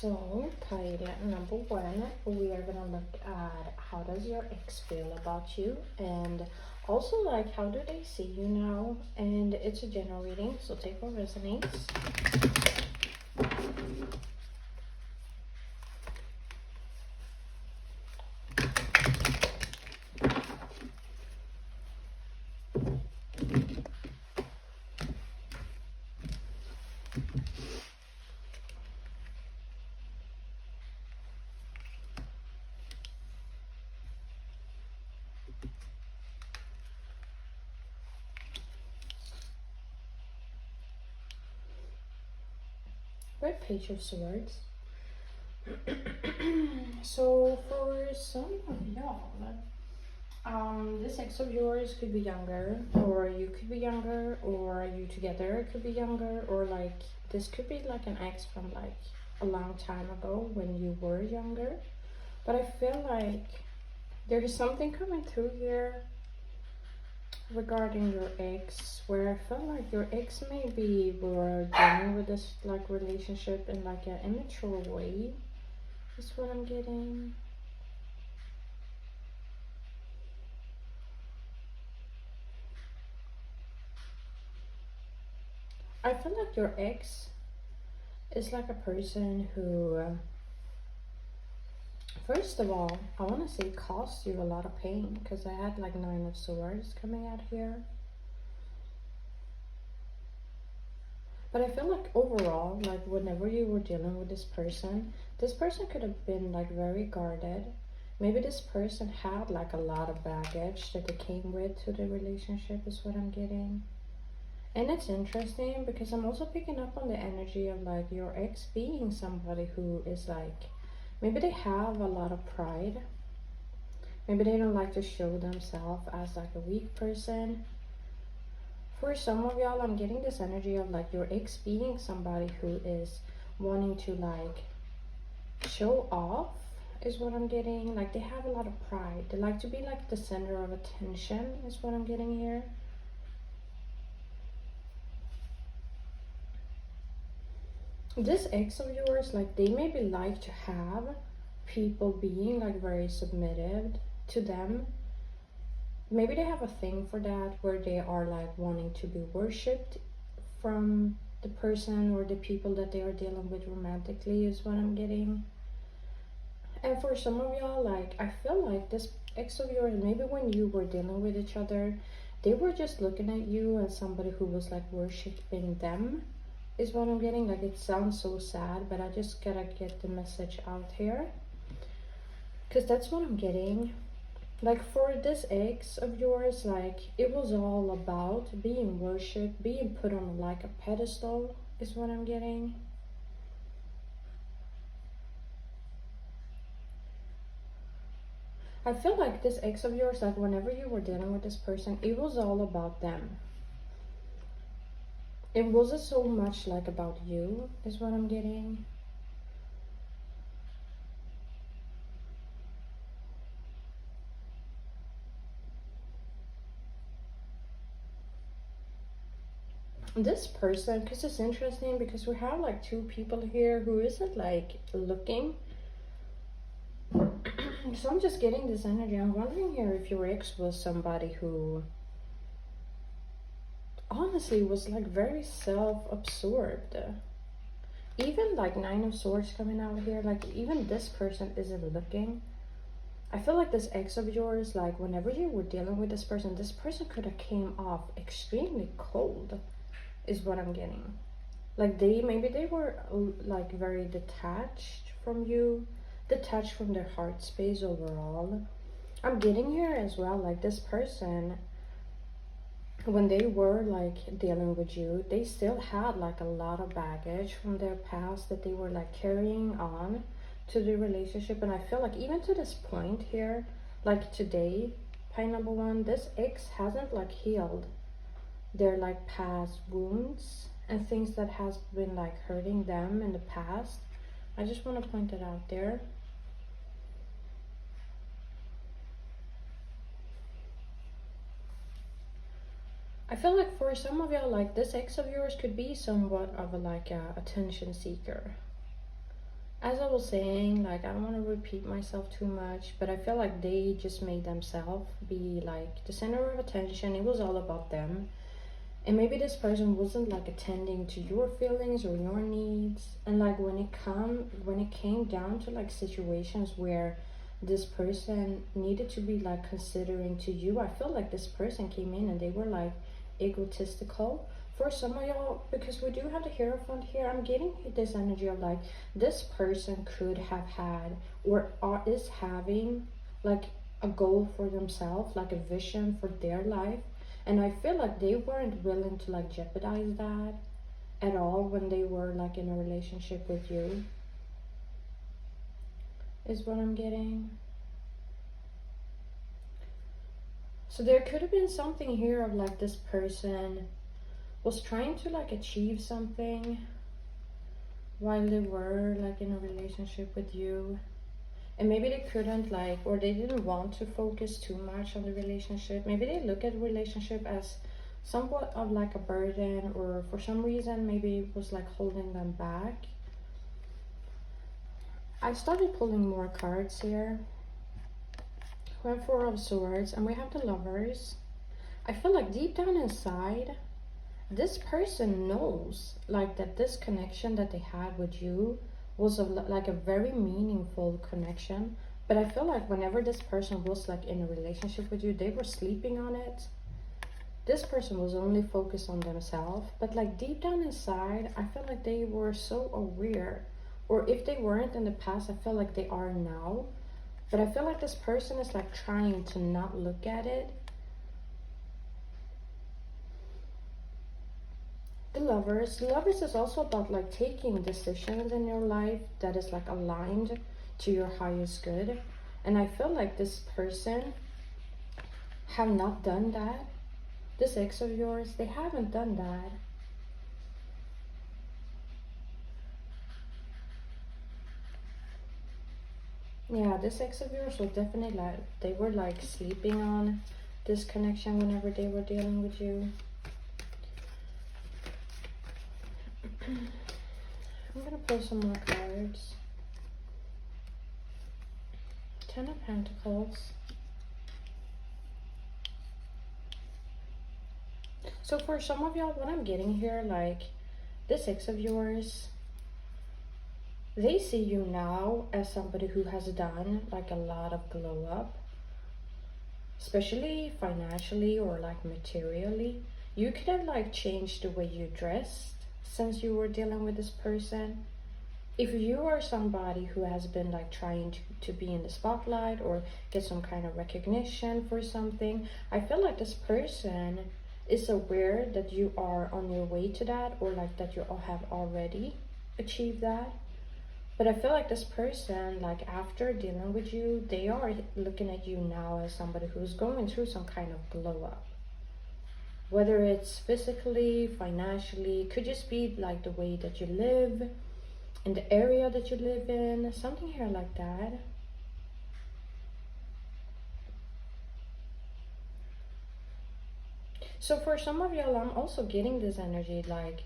So, title number one, we are gonna look at how does your ex feel about you, and also like how do they see you now. And it's a general reading, so take what resonates. Red Page of Swords. So for some of y'all, this ex of yours could be younger, or you could be younger, or you together could be younger, or like this could be like an ex from like a long time ago when you were younger. But I feel like there is something coming through here regarding your ex, where I feel like your ex maybe were dealing with this like relationship in like an immature way, is what I'm getting. I feel like your ex is like a person who, first of all, I want to say caused you a lot of pain, because I had like 9 of Swords coming out here. But I feel like overall, like whenever you were dealing with this person could have been like very guarded. Maybe this person had like a lot of baggage that they came with to the relationship, is what I'm getting. And it's interesting because I'm also picking up on the energy of like your ex being somebody who is like, maybe they have a lot of pride. Maybe they don't like to show themselves as like a weak person. For some of y'all, I'm getting this energy of like your ex being somebody who is wanting to like show off, is what I'm getting. Like they have a lot of pride. They like to be like the center of attention, is what I'm getting here. This ex of yours, like they maybe like to have people being like very submissive to them. Maybe they have a thing for that, where they are like wanting to be worshipped from the person or the people that they are dealing with romantically, is what I'm getting. And for some of y'all, like I feel like this ex of yours, maybe when you were dealing with each other, they were just looking at you as somebody who was like worshipping them, is what I'm getting. Like it sounds so sad, but I just gotta get the message out here, because that's what I'm getting. Like for this ex of yours, like it was all about being worshipped, being put on like a pedestal, is what I'm getting. I feel like this ex of yours, like whenever you were dealing with this person, it was all about them. It wasn't so much like about you, is what I'm getting. This person, because it's interesting, because we have like 2 people here who isn't like looking. So I'm just getting this energy. I'm wondering here if your ex was somebody who honestly was like very self-absorbed. Even like 9 of Swords coming out here, like even this person isn't looking. I feel like this ex of yours, like whenever you were dealing with this person could have came off extremely cold, is what I'm getting. Like maybe they were like very detached from you, detached from their heart space overall. I'm getting here as well, like this person, when they were like dealing with you, they still had like a lot of baggage from their past that they were like carrying on to the relationship. And I feel like even to this point here, like today, pile number 1, this ex hasn't like healed their like past wounds and things that has been like hurting them in the past. I just want to point it out there. I feel like for some of y'all, like this ex of yours could be somewhat of a like a attention seeker, as I was saying, like, I don't want to repeat myself too much, but I feel like they just made themselves be like the center of attention. It was all about them. And maybe this person wasn't like attending to your feelings or your needs. And like when it came down to like situations where this person needed to be like considering to you, I feel like this person came in and they were like egotistical. For some of y'all, because we do have the Hierophant here, I'm getting this energy of like this person could have had or is having like a goal for themselves, like a vision for their life. And I feel like they weren't willing to like jeopardize that at all when they were like in a relationship with you, is what I'm getting. So there could have been something here of like this person was trying to like achieve something while they were like in a relationship with you. And maybe they couldn't like, or they didn't want to focus too much on the relationship. Maybe they look at the relationship as somewhat of like a burden, or for some reason maybe it was like holding them back. I started pulling more cards here. We have Four of Swords and we have the Lovers. I feel like deep down inside, this person knows like that this connection that they had with you was like a very meaningful connection. But I feel like whenever this person was like in a relationship with you, they were sleeping on it. This person was only focused on themselves, but like deep down inside, I feel like they were so aware, or if they weren't in the past, I feel like they are now. But I feel like this person is like trying to not look at it. The Lovers is also about like taking decisions in your life that is like aligned to your highest good. And I feel like this person have not done that. This ex of yours, they haven't done that. Yeah, this ex of yours was definitely like, they were like sleeping on this connection whenever they were dealing with you. I'm gonna pull some more cards. Ten of Pentacles. So for some of y'all, what I'm getting here, like this ex of yours, they see you now as somebody who has done like a lot of glow up, especially financially or like materially. You could have like changed the way you dressed since you were dealing with this person. If you are somebody who has been like trying to be in the spotlight or get some kind of recognition for something, I feel like this person is aware that you are on your way to that, or like that you all have already achieved that. But I feel like this person, like after dealing with you, they are looking at you now as somebody who's going through some kind of glow up. Whether it's physically, financially, could just be like the way that you live, in the area that you live in, something here like that. So for some of y'all, I'm also getting this energy like,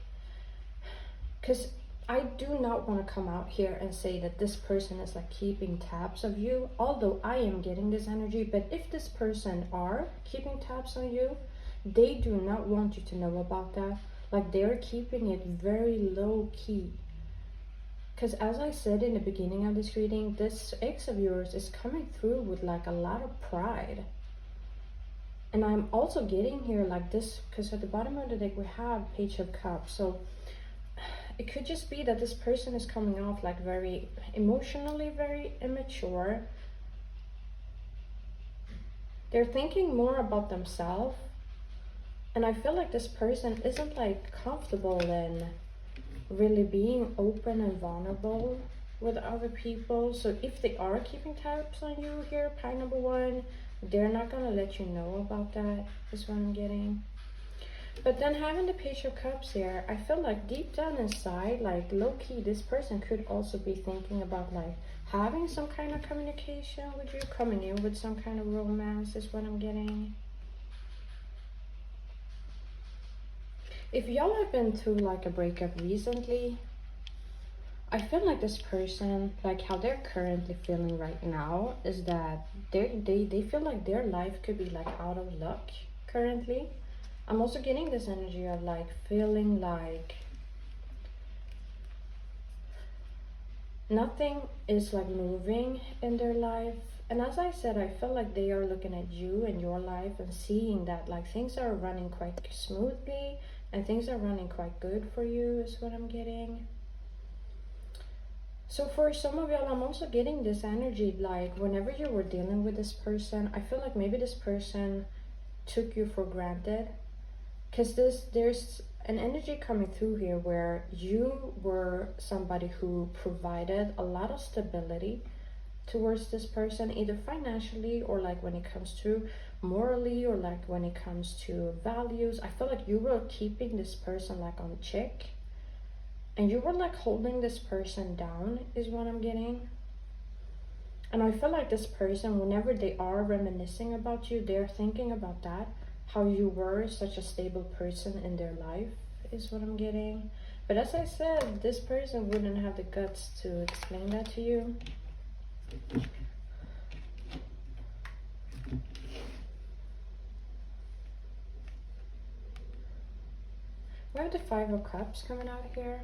because I do not want to come out here and say that this person is like keeping tabs of you, although I am getting this energy. But if this person are keeping tabs on you, they do not want you to know about that. Like they're keeping it very low key. Because as I said in the beginning of this reading, this ex of yours is coming through with like a lot of pride. And I'm also getting here like this, because at the bottom of the deck we have Page of Cups. So it could just be that this person is coming off like very emotionally, very immature. They're thinking more about themselves. And I feel like this person isn't like comfortable in really being open and vulnerable with other people. So if they are keeping tabs on you here, pile number one, they're not gonna let you know about that, is what I'm getting. But then having the Page of Cups here, I feel like deep down inside, like low-key, this person could also be thinking about like having some kind of communication with you, coming in with some kind of romance, is what I'm getting. If y'all have been through like a breakup recently, I feel like this person, like how they're currently feeling right now, is that they feel like their life could be like out of luck currently. I'm also getting this energy of like feeling like nothing is like moving in their life. And as I said, I feel like they are looking at you and your life and seeing that like things are running quite smoothly and things are running quite good for you is what I'm getting. So for some of y'all, I'm also getting this energy like whenever you were dealing with this person, I feel like maybe this person took you for granted. Because there's an energy coming through here where you were somebody who provided a lot of stability towards this person, either financially or like when it comes to morally or like when it comes to values. I feel like you were keeping this person like on check. And you were like holding this person down is what I'm getting. And I feel like this person, whenever they are reminiscing about you, they're thinking about that. How you were such a stable person in their life is what I'm getting. But as I said, this person wouldn't have the guts to explain that to you. We have the Five of Cups coming out here.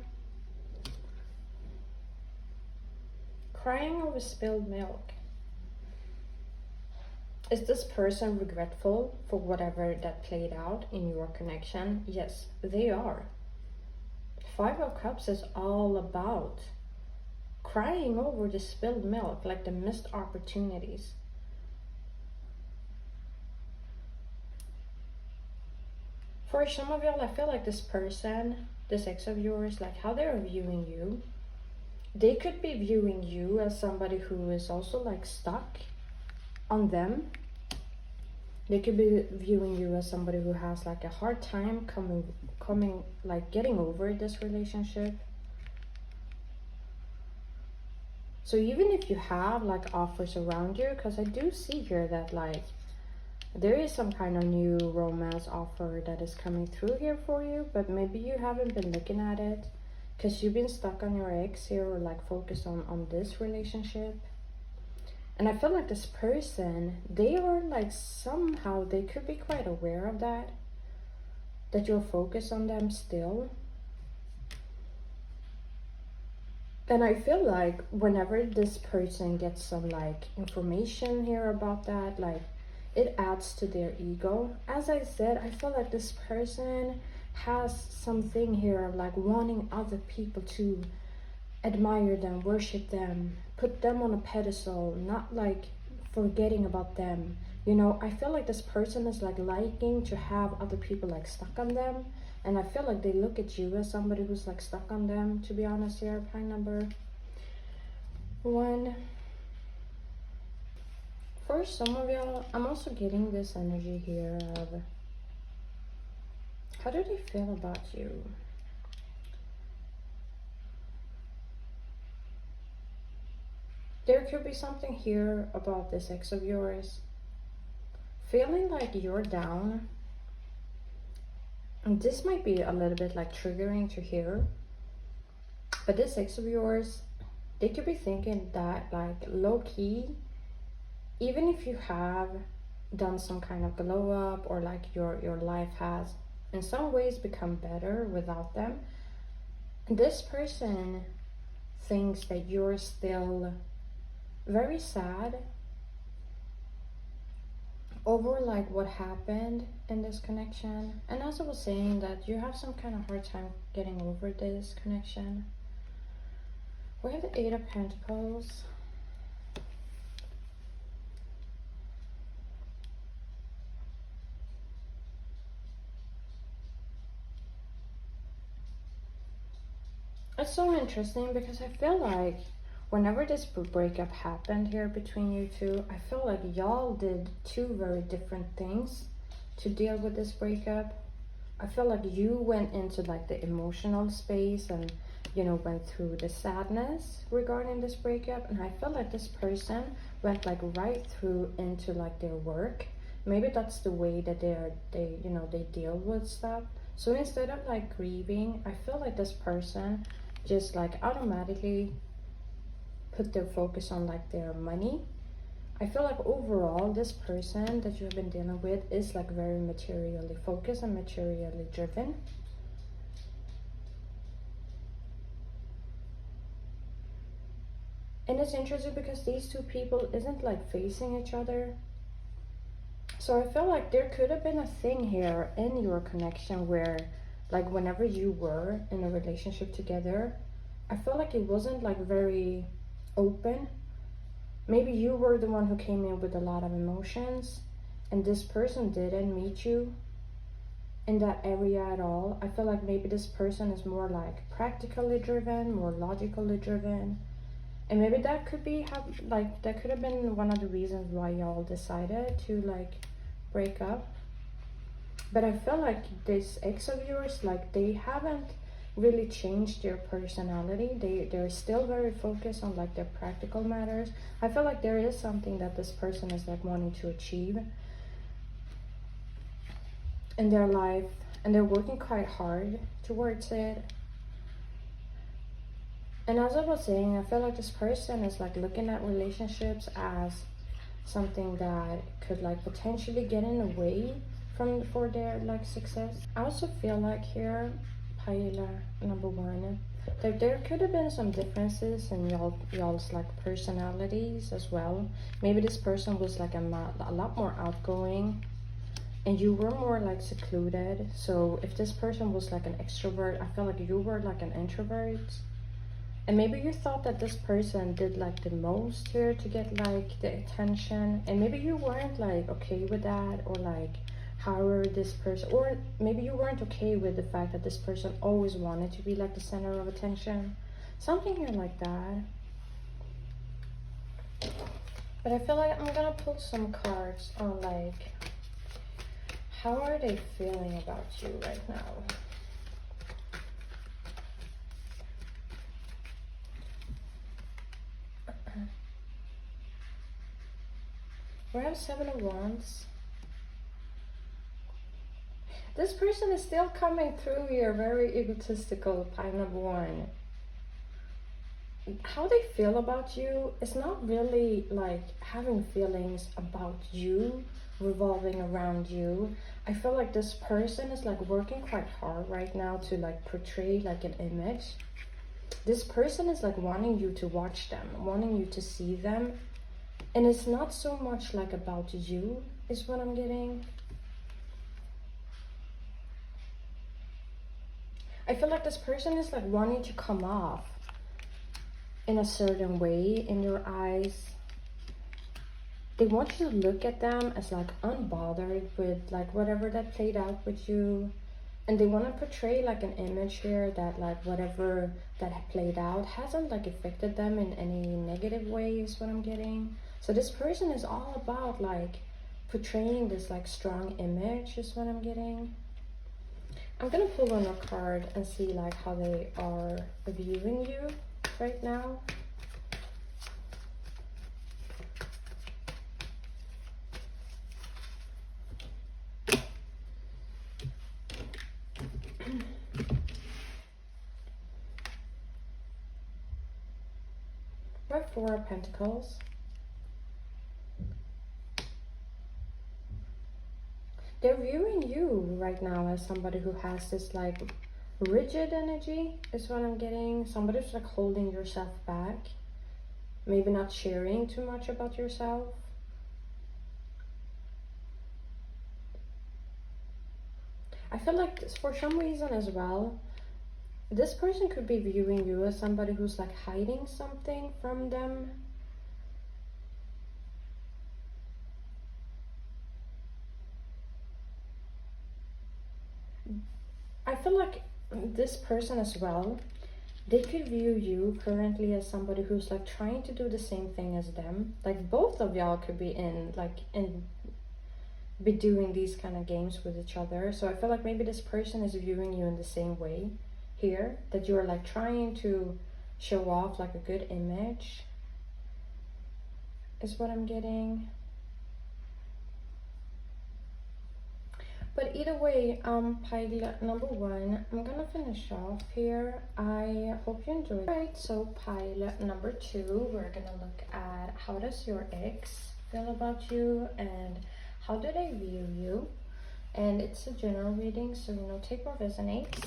Crying over spilled milk. Is this person regretful for whatever that played out in your connection? Yes, they are. Five of Cups is all about crying over the spilled milk, like the missed opportunities. For some of y'all, I feel like this person, this ex of yours, like how they're viewing you, they could be viewing you as somebody who is also like stuck on them. They could be viewing you as somebody who has like a hard time coming like getting over this relationship. So even if you have like offers around you, because I do see here that like there is some kind of new romance offer that is coming through here for you, but maybe you haven't been looking at it because you've been stuck on your ex here or like focused on this relationship. And I feel like this person, they are like somehow, they could be quite aware of that you're focused on them still. And I feel like whenever this person gets some like information here about that, like it adds to their ego. As I said, I feel like this person has something here of like wanting other people to admire them, worship them, put them on a pedestal, not like forgetting about them. You know, I feel like this person is like liking to have other people like stuck on them. And I feel like they look at you as somebody who's like stuck on them, to be honest here. Pie number 1. For some of y'all, I'm also getting this energy here of how do they feel about you? There could be something here about this ex of yours feeling like you're down. And this might be a little bit like triggering to hear. But this ex of yours, they could be thinking that like low key, even if you have done some kind of glow up or like your life has in some ways become better without them, this person thinks that you're still very sad over like what happened in this connection. And as I was saying, that you have some kind of hard time getting over this connection. We have the 8 of Pentacles. It's so interesting because I feel like whenever this breakup happened here between you two, I feel like y'all did 2 very different things to deal with this breakup. I feel like you went into like the emotional space and, you know, went through the sadness regarding this breakup. And I feel like this person went like right through into like their work. Maybe that's the way that they deal with stuff. So instead of like grieving, I feel like this person, just like automatically put their focus on like their money. I feel like overall this person that you have been dealing with is like very materially focused and materially driven. And it's interesting because these two people isn't like facing each other. So I feel like there could have been a thing here in your connection where like whenever you were in a relationship together, I feel like it wasn't like very open. Maybe you were the one who came in with a lot of emotions and this person didn't meet you in that area at all. I feel like maybe this person is more like practically driven, more logically driven. And maybe that could be how, like, that could have been one of the reasons why y'all decided to like break up. But I feel like this ex of yours, like, they haven't really changed their personality. They're still very focused on like their practical matters. I feel like there is something that this person is like wanting to achieve in their life, and they're working quite hard towards it. And as I was saying, I feel like this person is like looking at relationships as something that could like potentially get in the way for their like success. I also feel like here, pile number one, there could have been some differences in y'all's like personalities as well. Maybe this person was like a lot more outgoing and you were more like secluded. So if this person was like an extrovert, I feel like you were like an introvert. And maybe you thought that this person did like the most here to get like the attention, and maybe you weren't like okay with that, or like however this person, or maybe you weren't okay with the fact that this person always wanted to be like the center of attention, something here like that. But I feel like I'm gonna pull some cards on like how are they feeling about you right now. We have 7 of Wands. This person is still coming through here, very egotistical, pile number 1. How they feel about you is not really like having feelings about you, revolving around you. I feel like this person is like working quite hard right now to like portray like an image. This person is like wanting you to watch them, wanting you to see them. And it's not so much like about you, is what I'm getting. I feel like this person is like wanting to come off in a certain way in your eyes. They want you to look at them as like unbothered with like whatever that played out with you. And they want to portray like an image here that like whatever that played out hasn't like affected them in any negative way, is what I'm getting. So this person is all about like portraying this like strong image, is what I'm getting. I'm gonna pull one more card and see like how they are viewing you right now. We have 4 of Pentacles. They're viewing you right now as somebody who has this like rigid energy, is what I'm getting. Somebody who's like holding yourself back, maybe not sharing too much about yourself. I feel like for some reason as well, this person could be viewing you as somebody who's like hiding something from them. I feel like this person as well, they could view you currently as somebody who's like trying to do the same thing as them. Like both of y'all could be be doing these kind of games with each other. So I feel like maybe this person is viewing you in the same way here, that you're like trying to show off like a good image, is what I'm getting. But either way, pile number 1, I'm gonna finish off here. I hope you enjoyed. Right, so pile number 2, we're gonna look at how does your ex feel about you and how do they view you. And it's a general reading, so take what resonates.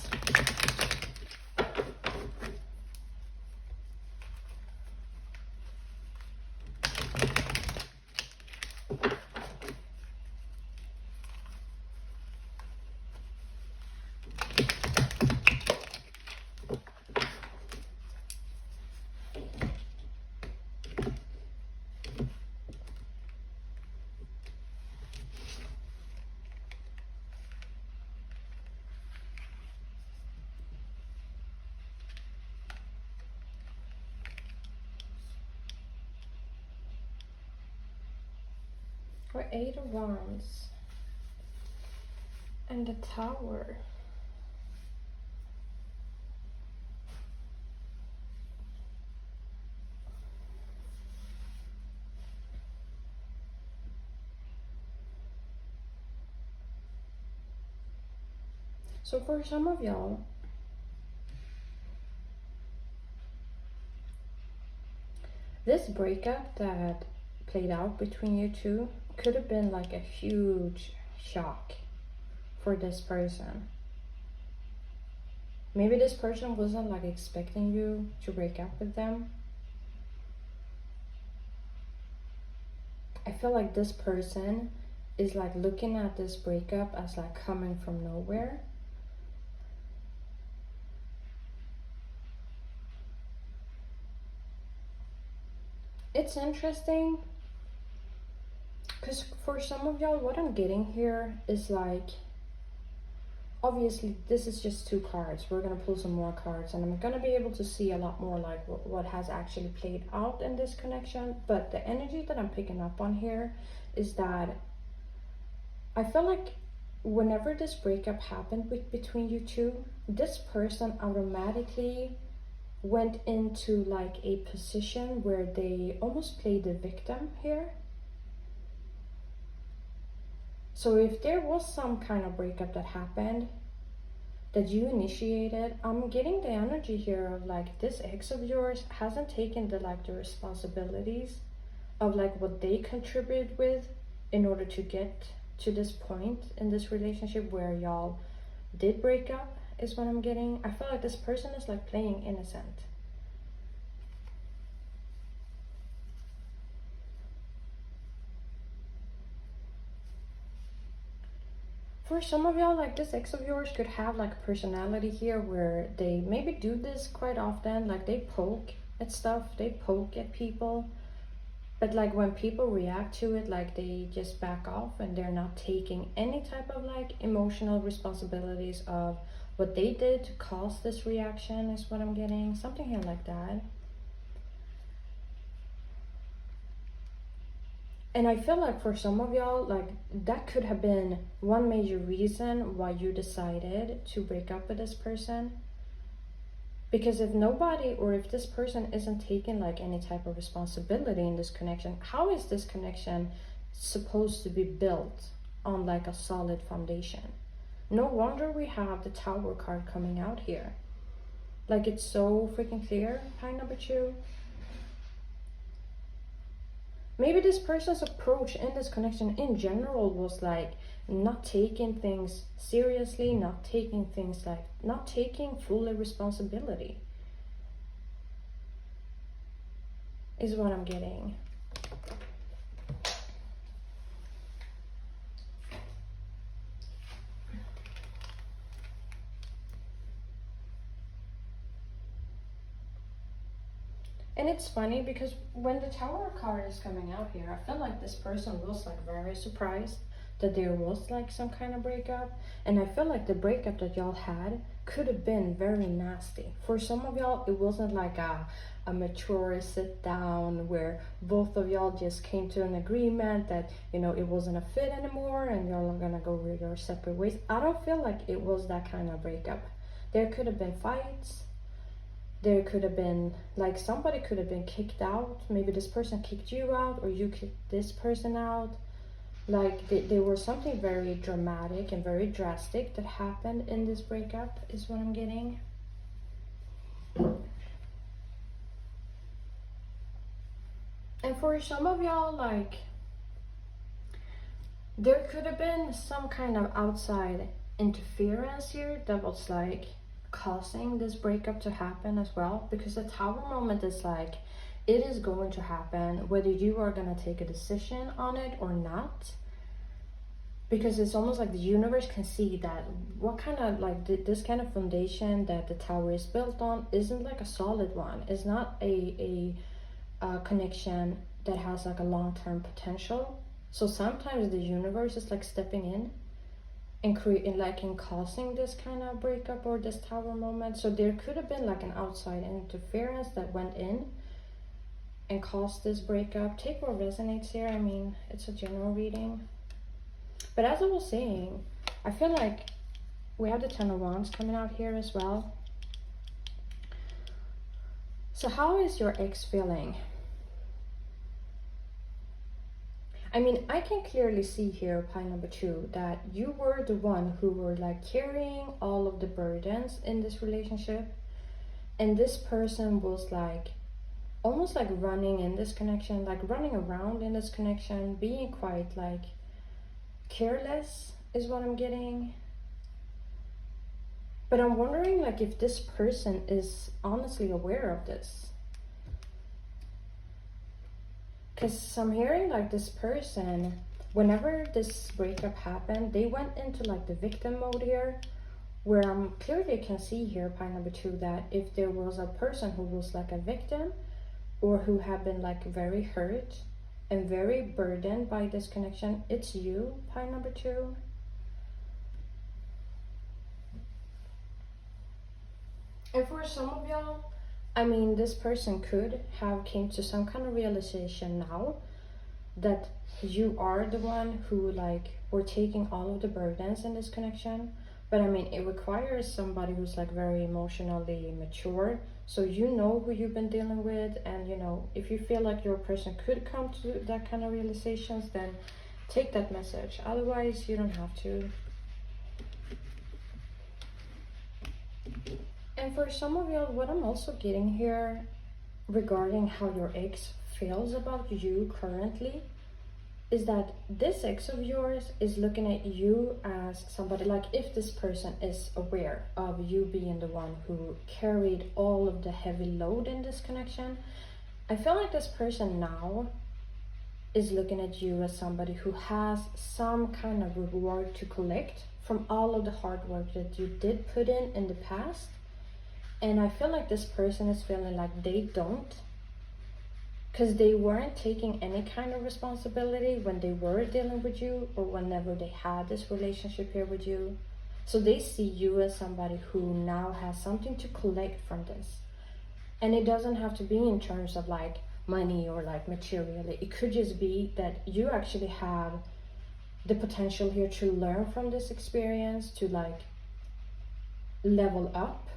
Or 8 of Wands and the Tower. So for some of y'all, this breakup that played out between you two could have been like a huge shock for this person. Maybe this person wasn't like expecting you to break up with them. I feel like this person is like looking at this breakup as like coming from nowhere. It's interesting because for some of y'all, what I'm getting here is like, obviously this is just 2 cards. We're gonna pull some more cards and I'm gonna be able to see a lot more like what has actually played out in this connection. But the energy that I'm picking up on here is that I feel like whenever this breakup happened between you two, this person automatically went into like a position where they almost played the victim here. So if there was some kind of breakup that happened that you initiated, I'm getting the energy here of like this ex of yours hasn't taken the responsibilities of like what they contributed with in order to get to this point in this relationship where y'all did break up, is what I'm getting. I feel like this person is like playing innocent. For some of y'all, like this ex of yours could have like a personality here where they maybe do this quite often, like they poke at stuff, they poke at people, but like when people react to it, like they just back off and they're not taking any type of like emotional responsibilities of what they did to cause this reaction, is what I'm getting. Something here like that. And I feel like for some of y'all, like that could have been one major reason why you decided to break up with this person. Because if nobody, or if this person isn't taking like any type of responsibility in this connection, how is this connection supposed to be built on like a solid foundation? No wonder we have the Tower card coming out here. Like it's so freaking clear, pile number 2. Maybe this person's approach in this connection in general was like not taking things seriously, not taking things like, not taking full responsibility, is what I'm getting. And it's funny because when the Tower card is coming out here, I feel like this person was like very surprised that there was like some kind of breakup. And I feel like the breakup that y'all had could have been very nasty. For some of y'all, it wasn't like a mature sit down where both of y'all just came to an agreement that, it wasn't a fit anymore and y'all are gonna go your separate ways. I don't feel like it was that kind of breakup. There could have been fights. There could have been, like, somebody could have been kicked out. Maybe this person kicked you out or you kicked this person out. Like there was something very dramatic and very drastic that happened in this breakup is what I'm getting. And for some of y'all, like, there could have been some kind of outside interference here that was like causing this breakup to happen as well, because the Tower moment is like, it is going to happen whether you are going to take a decision on it or not, because it's almost like the universe can see that what kind of like this kind of foundation that the Tower is built on isn't like a solid one. It's not a connection that has like a long-term potential. So sometimes the universe is like stepping in and creating like and causing this kind of breakup or this Tower moment. So there could have been like an outside interference that went in and caused this breakup. Take what resonates here. I mean, it's a general reading. But as I was saying, I feel like we have the Ten of Wands coming out here as well. So how is your ex feeling? I mean, I can clearly see here, pile number 2, that you were the one who were like carrying all of the burdens in this relationship. And this person was like, almost like running in this connection, like running around in this connection, being quite like careless is what I'm getting. But I'm wondering like if this person is honestly aware of this. Because I'm hearing like this person, whenever this breakup happened, they went into like the victim mode here, where I'm clearly can see here, pile number 2, that if there was a person who was like a victim or who had been like very hurt and very burdened by this connection, it's you, pile number 2. And for some of y'all, I mean, this person could have came to some kind of realization now that you are the one who like were taking all of the burdens in this connection. But I mean, it requires somebody who's like very emotionally mature. So you know who you've been dealing with, and you know, if you feel like your person could come to that kind of realizations, then take that message. Otherwise, you don't have to. And for some of y'all, what I'm also getting here regarding how your ex feels about you currently is that this ex of yours is looking at you as somebody, like if this person is aware of you being the one who carried all of the heavy load in this connection, I feel like this person now is looking at you as somebody who has some kind of reward to collect from all of the hard work that you did put in the past. And I feel like this person is feeling like they don't, because they weren't taking any kind of responsibility when they were dealing with you or whenever they had this relationship here with you. So they see you as somebody who now has something to collect from this. And it doesn't have to be in terms of like money or like material. It could just be that you actually have the potential here to learn from this experience, to like level up.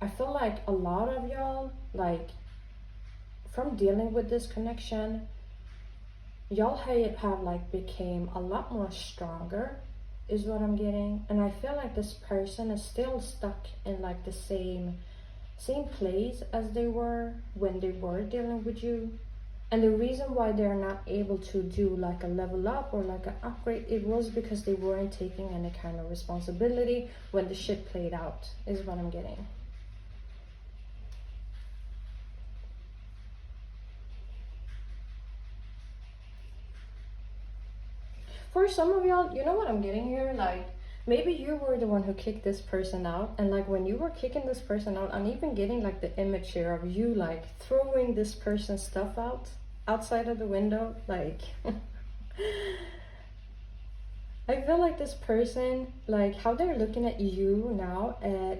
I feel like a lot of y'all, like from dealing with this connection, y'all have like became a lot more stronger is what I'm getting. And I feel like this person is still stuck in like the same place as they were when they were dealing with you. And the reason why they're not able to do like a level up or like an upgrade, it was because they weren't taking any kind of responsibility when the shit played out is what I'm getting. For some of y'all, you know what I'm getting here? Like, maybe you were the one who kicked this person out. And like when you were kicking this person out, I'm even getting like the image here of you like throwing this person's stuff outside of the window. Like, I feel like this person, like how they're looking at you now,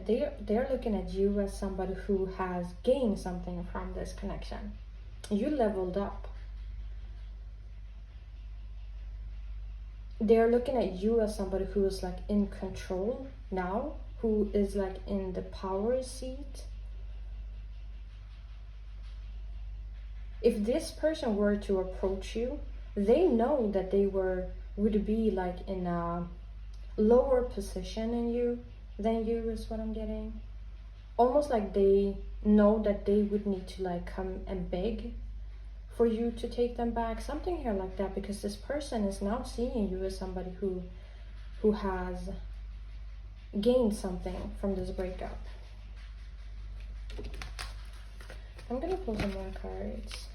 they're looking at you as somebody who has gained something from this connection. You leveled up. They're looking at you as somebody who is like in control now, who is like in the power seat. If this person were to approach you, they know that they would be like in a lower position than you is what I'm getting. Almost like they know that they would need to like come and beg for you to take them back, something here like that, because this person is now seeing you as somebody who has gained something from this breakup. I'm gonna pull some more cards.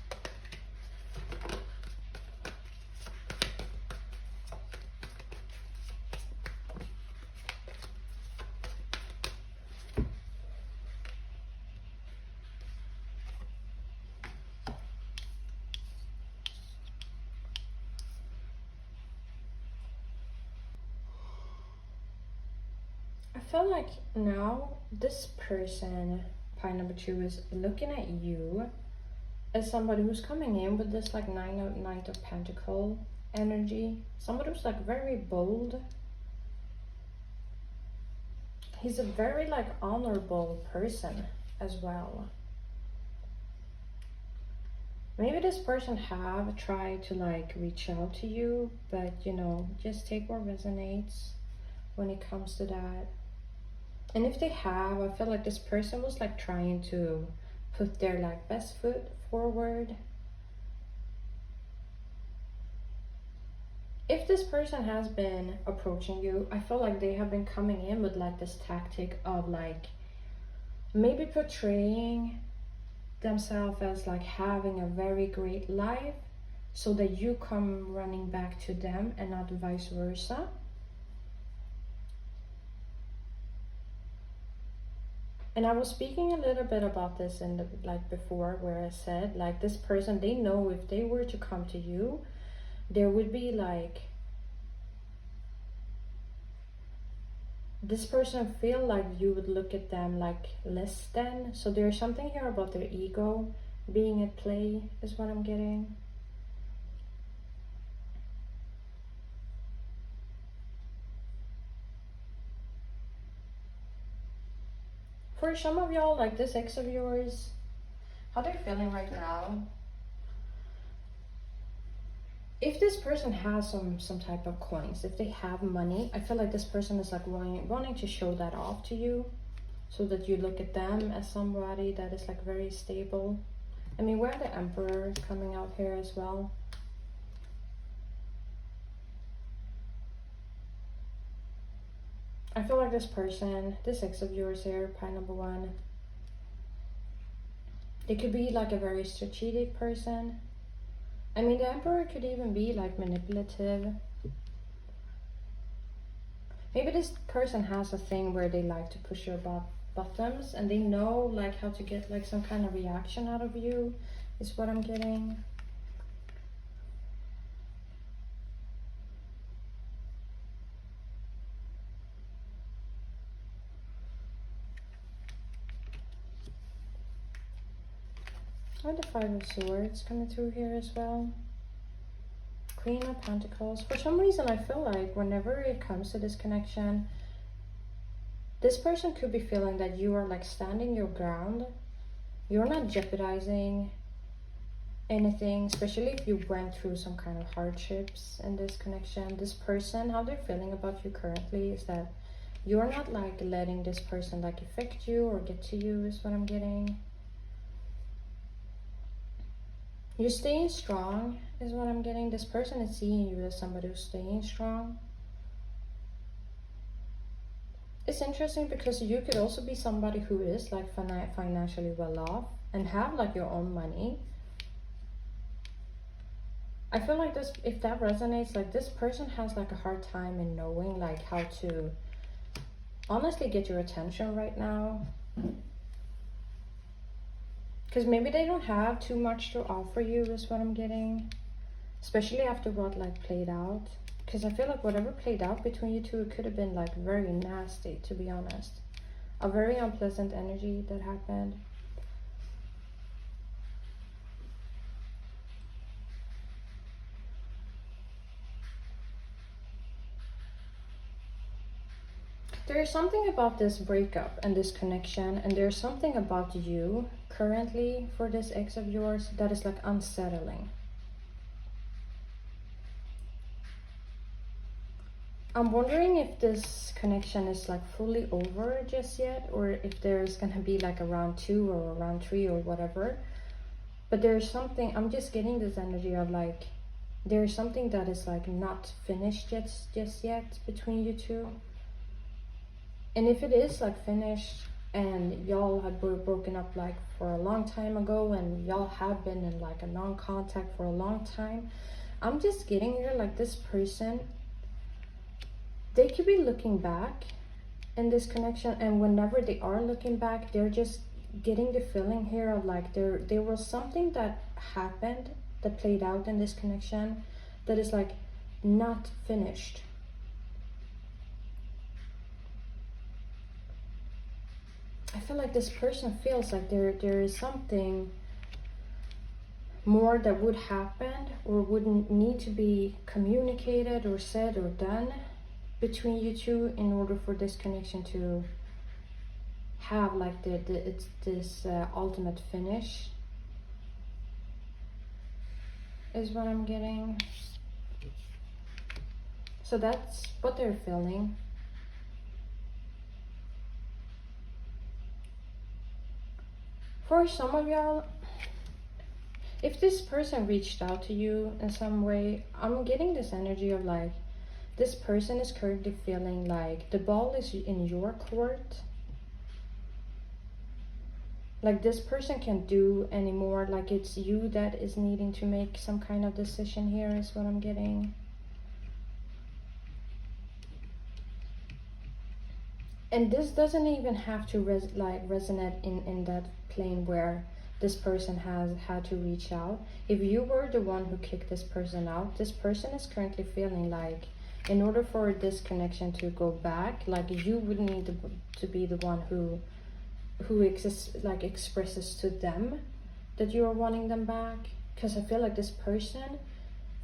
I feel like now this person, pile number 2, is looking at you as somebody who's coming in with this like Knight of Pentacle energy. Somebody who's like very bold. He's a very like honorable person as well. Maybe this person have tried to like reach out to you, but you know, just take what resonates when it comes to that. And if they have, I feel like this person was like trying to put their like best foot forward. If this person has been approaching you, I feel like they have been coming in with like this tactic of like maybe portraying themselves as like having a very great life so that you come running back to them and not vice versa. And I was speaking a little bit about this in the like before, where I said like this person, they know if they were to come to you, there would be like this person feel like you would look at them like less than. So there's something here about their ego being at play is what I'm getting. For some of y'all, like this ex of yours, how they're feeling right now. If this person has some type of coins, if they have money, I feel like this person is like wanting to show that off to you so that you look at them as somebody that is like very stable. I mean, we have the Emperor coming out here as well. I feel like this person, this ex of yours here, pile number 1, they could be like a very strategic person. I mean, the Emperor could even be like manipulative. Maybe this person has a thing where they like to push your buttons and they know like how to get like some kind of reaction out of you is what I'm getting. And the 5 of Swords coming through here as well. Queen of Pentacles. For some reason, I feel like whenever it comes to this connection, this person could be feeling that you are like standing your ground. You're not jeopardizing anything, especially if you went through some kind of hardships in this connection. This person, how they're feeling about you currently is that you're not like letting this person like affect you or get to you is what I'm getting. You're staying strong is what I'm getting. This person is seeing you as somebody who's staying strong. It's interesting because you could also be somebody who is like financially well off and have like your own money. I feel like this, if that resonates, like this person has like a hard time in knowing like how to honestly get your attention right now. Because maybe they don't have too much to offer you is what I'm getting. Especially after what like played out. Because I feel like whatever played out between you two, it could have been like very nasty, to be honest. A very unpleasant energy that happened. There is something about this breakup and this connection, and there's something about you currently for this ex of yours that is like unsettling. I'm wondering if this connection is like fully over just yet, or if there's gonna be like a round 2 or a round 3 or whatever. But there's something, I'm just getting this energy of like, there's something that is like not finished just yet between you two. And if it is like finished and y'all had broken up like for a long time ago, and y'all have been in like a non-contact for a long time, I'm just getting here like this person, they could be looking back in this connection, and whenever they are looking back, they're just getting the feeling here of like there was something that happened, that played out in this connection, that is like not finished. I feel like this person feels like there is something more that would happen or wouldn't need to be communicated or said or done between you two in order for this connection to have like this ultimate finish, is what I'm getting. So that's what they're feeling. For some of y'all, if this person reached out to you in some way, I'm getting this energy of like, this person is currently feeling like the ball is in your court. Like this person can't do anymore. Like it's you that is needing to make some kind of decision here, is what I'm getting. And this doesn't even have to resonate in that plane where this person has had to reach out. If you were the one who kicked this person out, this person is currently feeling like in order for this connection to go back, like you would need to be the one who expresses to them that you are wanting them back. Because I feel like this person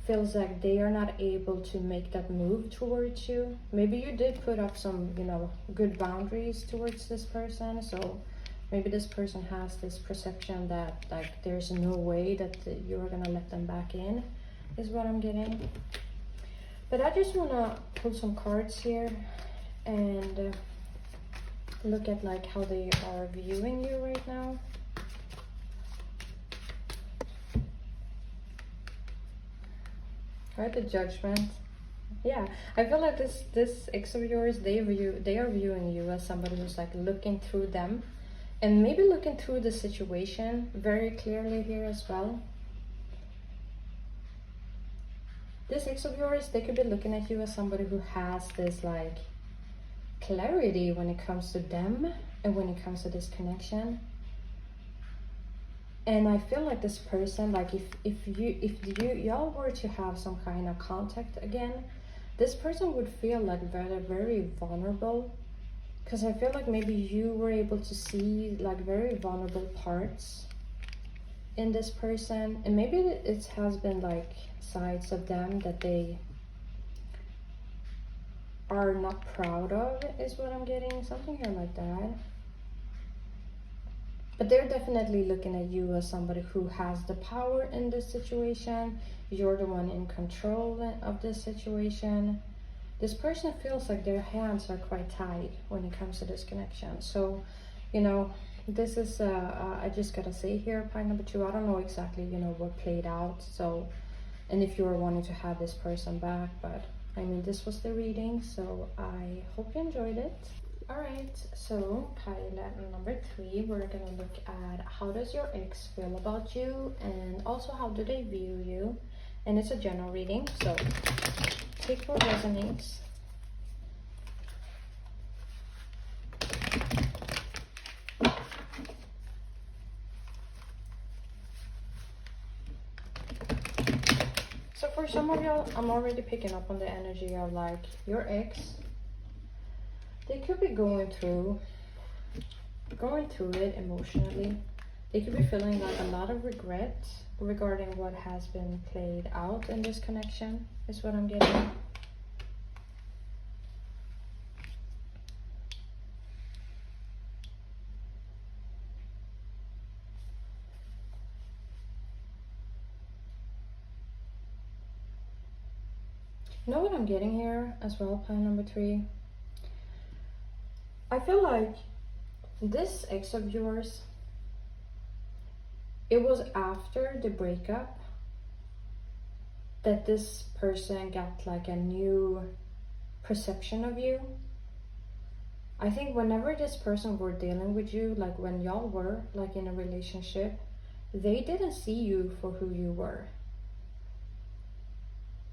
feels like they are not able to make that move towards you. Maybe you did put up some, you know, good boundaries towards this person, so maybe this person has this perception that like there's no way that you're gonna let them back in, is what I'm getting. But I just want to pull some cards here and look at like how they are viewing you right now. Right, the Judgment. Yeah, I feel like this ex of yours, they are viewing you as somebody who's like looking through them, and maybe looking through the situation very clearly here as well. This ex of yours, they could be looking at you as somebody who has this like clarity when it comes to them and when it comes to this connection. And I feel like this person, like if y'all were to have some kind of contact again, this person would feel like very vulnerable, because I feel like maybe you were able to see like very vulnerable parts in this person, and maybe it has been like sides of them that they are not proud of, is what I'm getting, something here like that. But they're definitely looking at you as somebody who has the power in this situation. You're the one in control of this situation. This person feels like their hands are quite tied when it comes to this connection. So, you know, this is, I just gotta say here, pile number 2, I don't know exactly, you know, what played out. So, and if you were wanting to have this person back, but I mean, this was the reading, so I hope you enjoyed it. Alright, so pile number 3, we're gonna look at how does your ex feel about you, and also how do they view you. And it's a general reading, so take what resonates. So for some of y'all, I'm already picking up on the energy of like your ex. They could be going through it emotionally. They could be feeling like a lot of regret regarding what has been played out in this connection, is what I'm getting. know what I'm getting here as well, pile number 3? I feel like this ex of yours, it was after the breakup that this person got like a new perception of you. I think whenever this person were dealing with you, like when y'all were like in a relationship, they didn't see you for who you were.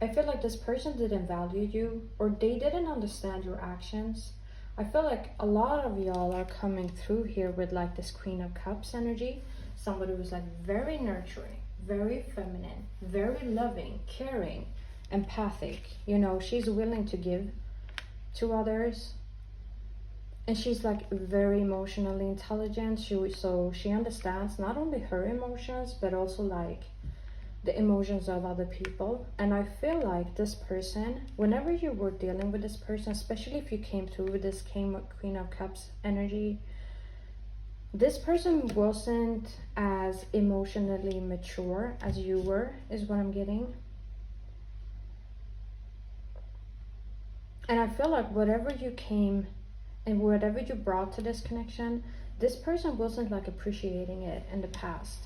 I feel like this person didn't value you, or they didn't understand your actions. I feel like a lot of y'all are coming through here with like this Queen of Cups energy. Somebody who's like very nurturing, very feminine, very loving, caring, empathic. You know, she's willing to give to others. And she's like very emotionally intelligent. So she understands not only her emotions, but also like the emotions of other people. And I feel like this person, whenever you were dealing with this person, especially if you came through with this Queen of Cups energy, this person wasn't as emotionally mature as you were, is what I'm getting. And I feel like whatever you came and whatever you brought to this connection, this person wasn't like appreciating it in the past.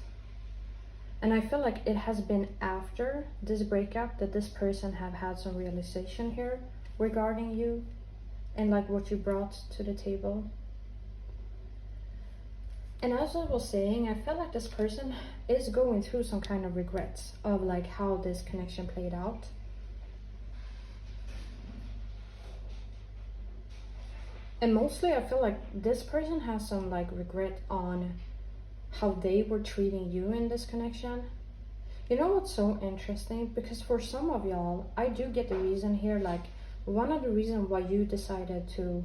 And I feel like it has been after this breakup that this person have had some realization here regarding you and like what you brought to the table. And as I was saying, I feel like this person is going through some kind of regrets of like how this connection played out. And mostly I feel like this person has some like regret on how they were treating you in this connection. You know what's so interesting? Because for some of y'all, I do get the reason here, like one of the reasons why you decided to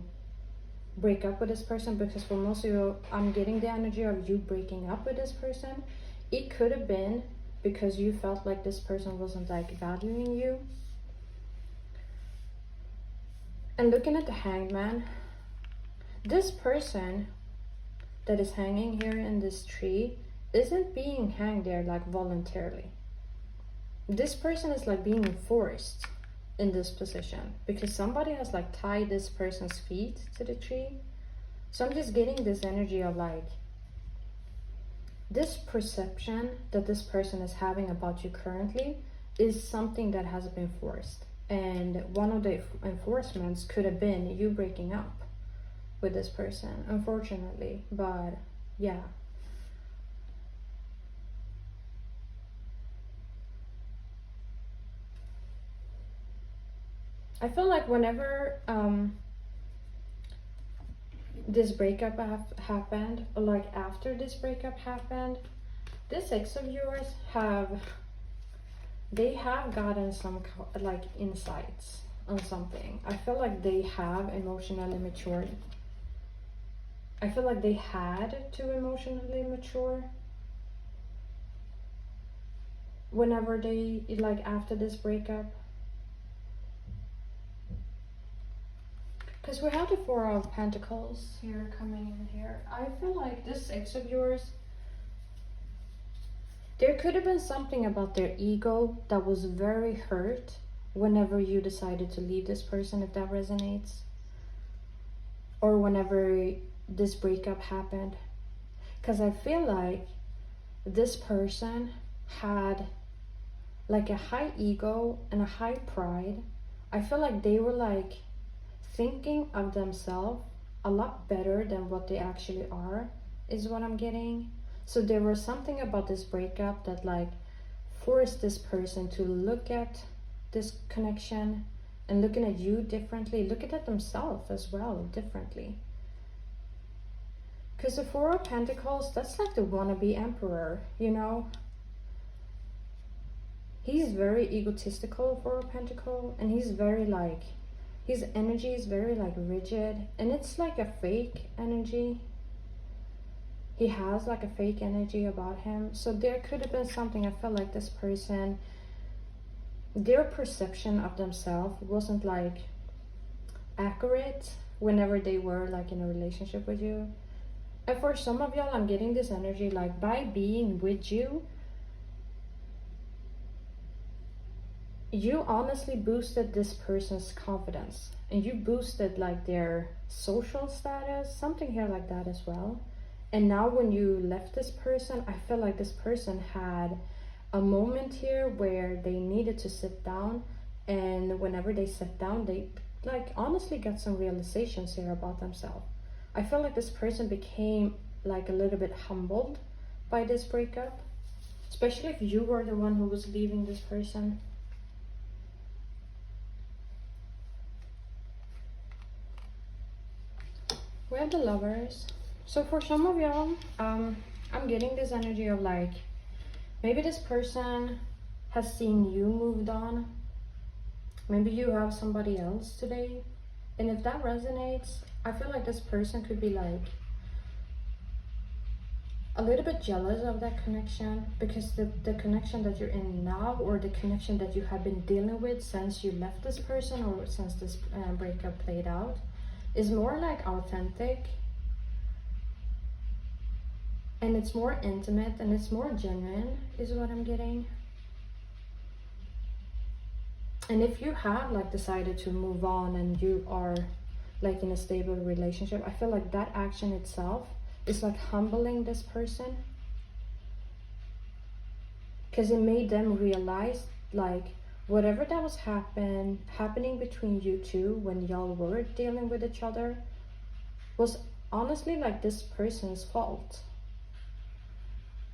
break up with this person, because for most of you, I'm getting the energy of you breaking up with this person. It could have been because you felt like this person wasn't like valuing you. And looking at the Hanged Man, this person that is hanging here in this tree isn't being hanged there like voluntarily. This person is like being forced in this position because somebody has like tied this person's feet to the tree. So I'm just getting this energy of like this perception that this person is having about you currently is something that has been forced. And one of the enforcements could have been you breaking up with this person, unfortunately. But yeah, I feel like whenever this breakup happened, or like after this breakup happened, this ex of yours they have gotten some like insights on something. I feel like they have emotionally matured. I feel like they had to emotionally mature whenever they, like after this breakup. Because we have the Four of Pentacles here coming in here. I feel like this ex of yours, there could have been something about their ego that was very hurt whenever you decided to leave this person, if that resonates. Or whenever this breakup happened. Because I feel like this person had like a high ego and a high pride. I feel like they were like thinking of themselves a lot better than what they actually are, is what I'm getting. So there was something about this breakup that like forced this person to look at this connection and looking at you differently, looking at themselves as well differently. Because the Four of Pentacles, that's like the wannabe emperor, you know? He's very egotistical, Four of Pentacles, and he's very like, his energy is very like rigid, and it's like a fake energy. He has like a fake energy about him. So there could have been something, I felt like this person, their perception of themselves wasn't like accurate whenever they were like in a relationship with you. And for some of y'all, I'm getting this energy like by being with you, you honestly boosted this person's confidence, and you boosted like their social status, something here like that as well. And now when you left this person, I feel like this person had a moment here where they needed to sit down, and whenever they sit down, they like honestly got some realizations here about themselves. I feel like this person became like a little bit humbled by this breakup, especially if you were the one who was leaving this person. We have the Lovers. So for some of y'all, I'm getting this energy of like, maybe this person has seen you moved on. Maybe you have somebody else today. And if that resonates, I feel like this person could be like a little bit jealous of that connection, because the connection that you're in now, or the connection that you have been dealing with since you left this person, or since this breakup played out, is more like authentic, and it's more intimate, and it's more genuine, is what I'm getting. And if you have like decided to move on and you are like in a stable relationship, I feel like that action itself is like humbling this person, because it made them realize like whatever that was happening between you two when y'all were dealing with each other was honestly like this person's fault.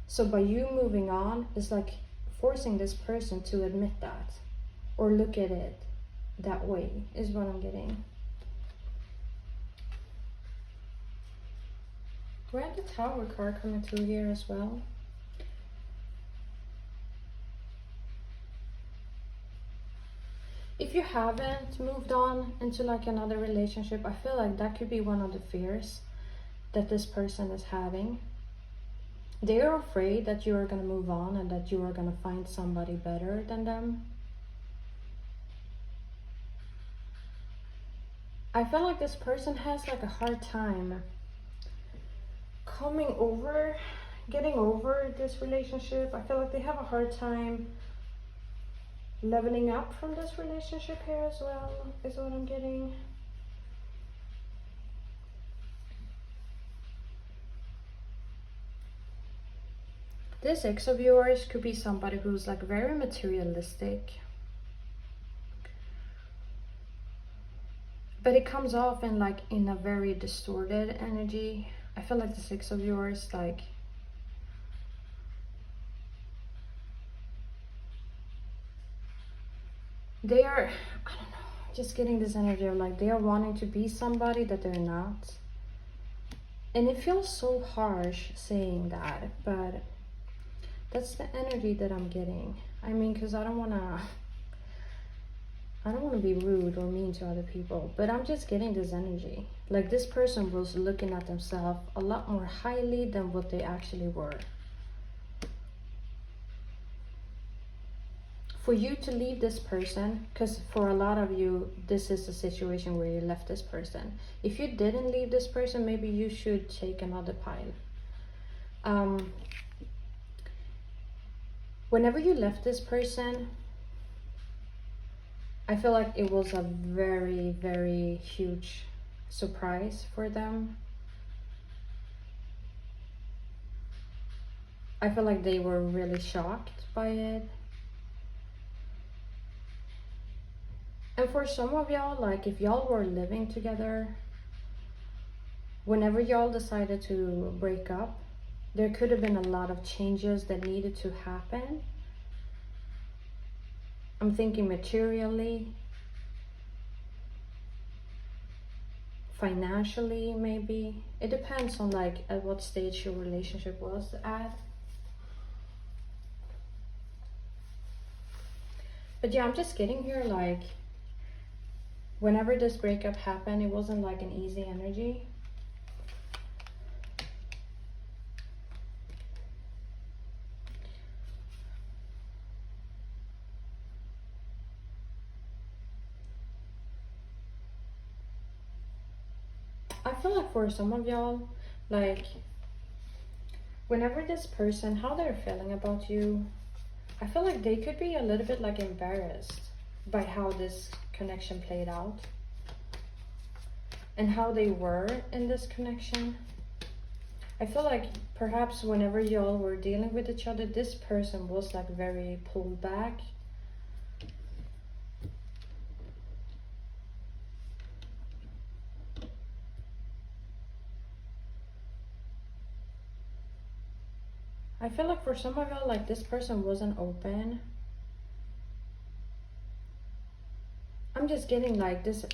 So by you moving on, it's like forcing this person to admit that, or look at it that way, is what I'm getting. We have the Tower card coming through here as well. If you haven't moved on into like another relationship, I feel like that could be one of the fears that this person is having. They are afraid that you are going to move on and that you are going to find somebody better than them. I feel like this person has like a hard time getting over this relationship. I feel like they have a hard time leveling up from this relationship here as well, is what I'm getting. This ex of yours could be somebody who's like very materialistic, but it comes off in like in a very distorted energy. I feel like the ex of yours, like they are, I don't know, just getting this energy of like they are wanting to be somebody that they're not. And it feels so harsh saying that, but that's the energy that I'm getting. I mean, because I don't want to be rude or mean to other people, but I'm just getting this energy. Like this person was looking at themselves a lot more highly than what they actually were. For you to leave this person, because for a lot of you, this is a situation where you left this person. If you didn't leave this person, maybe you should take another pile. Whenever you left this person, I feel like it was a very, very huge surprise for them. I feel like they were really shocked by it. And for some of y'all, like if y'all were living together, whenever y'all decided to break up, there could have been a lot of changes that needed to happen. I'm thinking materially, financially, maybe. It depends on like at what stage your relationship was at. But yeah, I'm just getting here like whenever this breakup happened, it wasn't like an easy energy. I feel like for some of y'all, like whenever this person, how they're feeling about you, I feel like they could be a little bit like embarrassed by how this connection played out and how they were in this connection. I feel like perhaps whenever y'all were dealing with each other, this person was like very pulled back. I feel like for some of y'all, like this person wasn't open. I'm just getting like this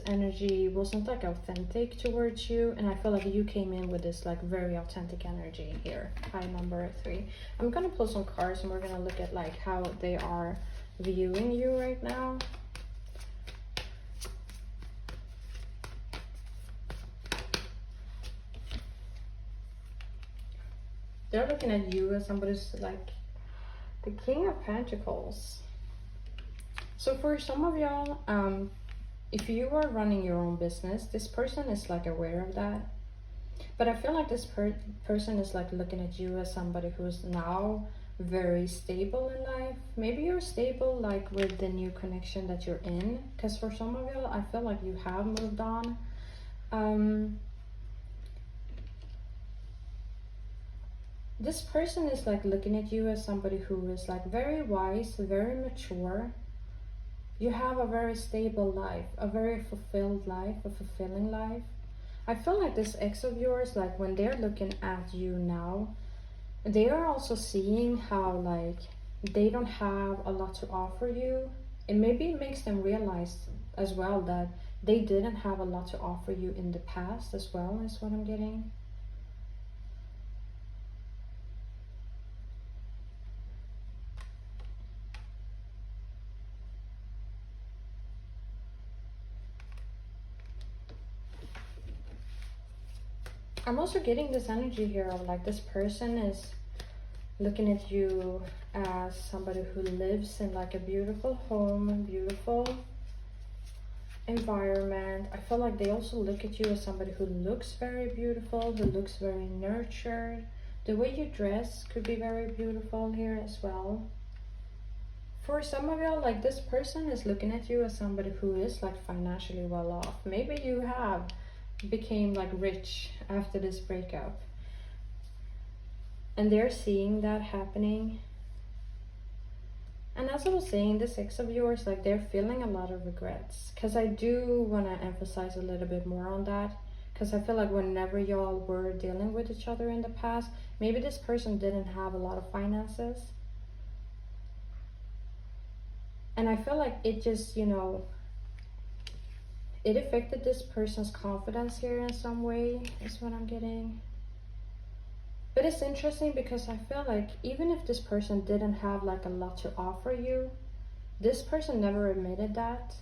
energy wasn't like authentic towards you, and I feel like you came in with this like very authentic energy here. High number 3. I'm gonna pull some cards and we're gonna look at like how they are viewing you right now. They're looking at you as somebody's like the King of Pentacles. So for some of y'all, if you are running your own business, this person is like aware of that. But I feel like this person is like looking at you as somebody who's now very stable in life. Maybe you're stable like with the new connection that you're in. Because for some of y'all, I feel like you have moved on. This person is like looking at you as somebody who is like very wise, very mature. You have a very stable life, a very fulfilled life, a fulfilling life. I feel like this ex of yours, like when they're looking at you now, they are also seeing how like they don't have a lot to offer you. And maybe it makes them realize as well that they didn't have a lot to offer you in the past as well, is what I'm getting. I'm also getting this energy here of like this person is looking at you as somebody who lives in like a beautiful home, beautiful environment. I feel like they also look at you as somebody who looks very beautiful, who looks very nurtured. The way you dress could be very beautiful here as well. For some of y'all, like this person is looking at you as somebody who is like financially well off. Maybe you have became like rich after this breakup, and they're seeing that happening. And as I was saying, this ex of yours, like they're feeling a lot of regrets, because I do want to emphasize a little bit more on that, because I feel like whenever y'all were dealing with each other in the past, maybe this person didn't have a lot of finances, and I feel like it just, you know, it affected this person's confidence here in some way, is what I'm getting. But it's interesting because I feel like even if this person didn't have like a lot to offer you, this person never admitted that,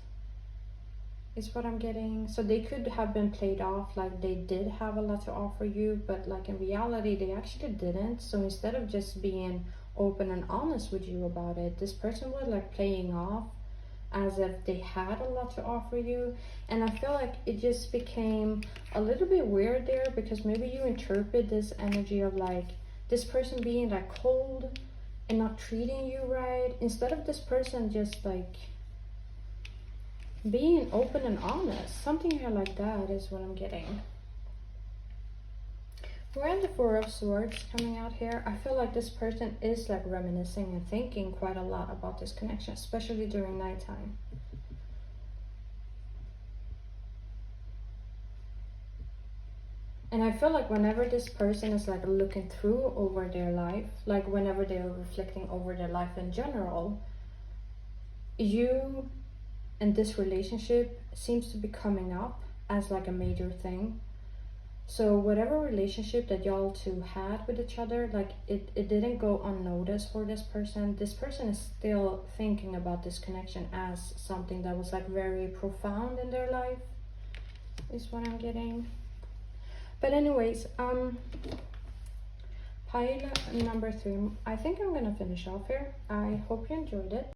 is what I'm getting. So they could have been played off like they did have a lot to offer you, but like in reality, they actually didn't. So instead of just being open and honest with you about it, this person was like playing off as if they had a lot to offer you. And I feel like it just became a little bit weird there, because maybe you interpret this energy of like this person being like cold and not treating you right, instead of this person just like being open and honest. Something here like that is what I'm getting. We're in the Four of Swords coming out here. I feel like this person is like reminiscing and thinking quite a lot about this connection, especially during nighttime. And I feel like whenever this person is like looking through over their life, like whenever they're reflecting over their life in general, you and this relationship seems to be coming up as like a major thing. So whatever relationship that y'all two had with each other, like it didn't go unnoticed for this person. This person is still thinking about this connection as something that was like very profound in their life, is what I'm getting. But anyways, pile number 3, I think I'm gonna finish off here. I hope you enjoyed it.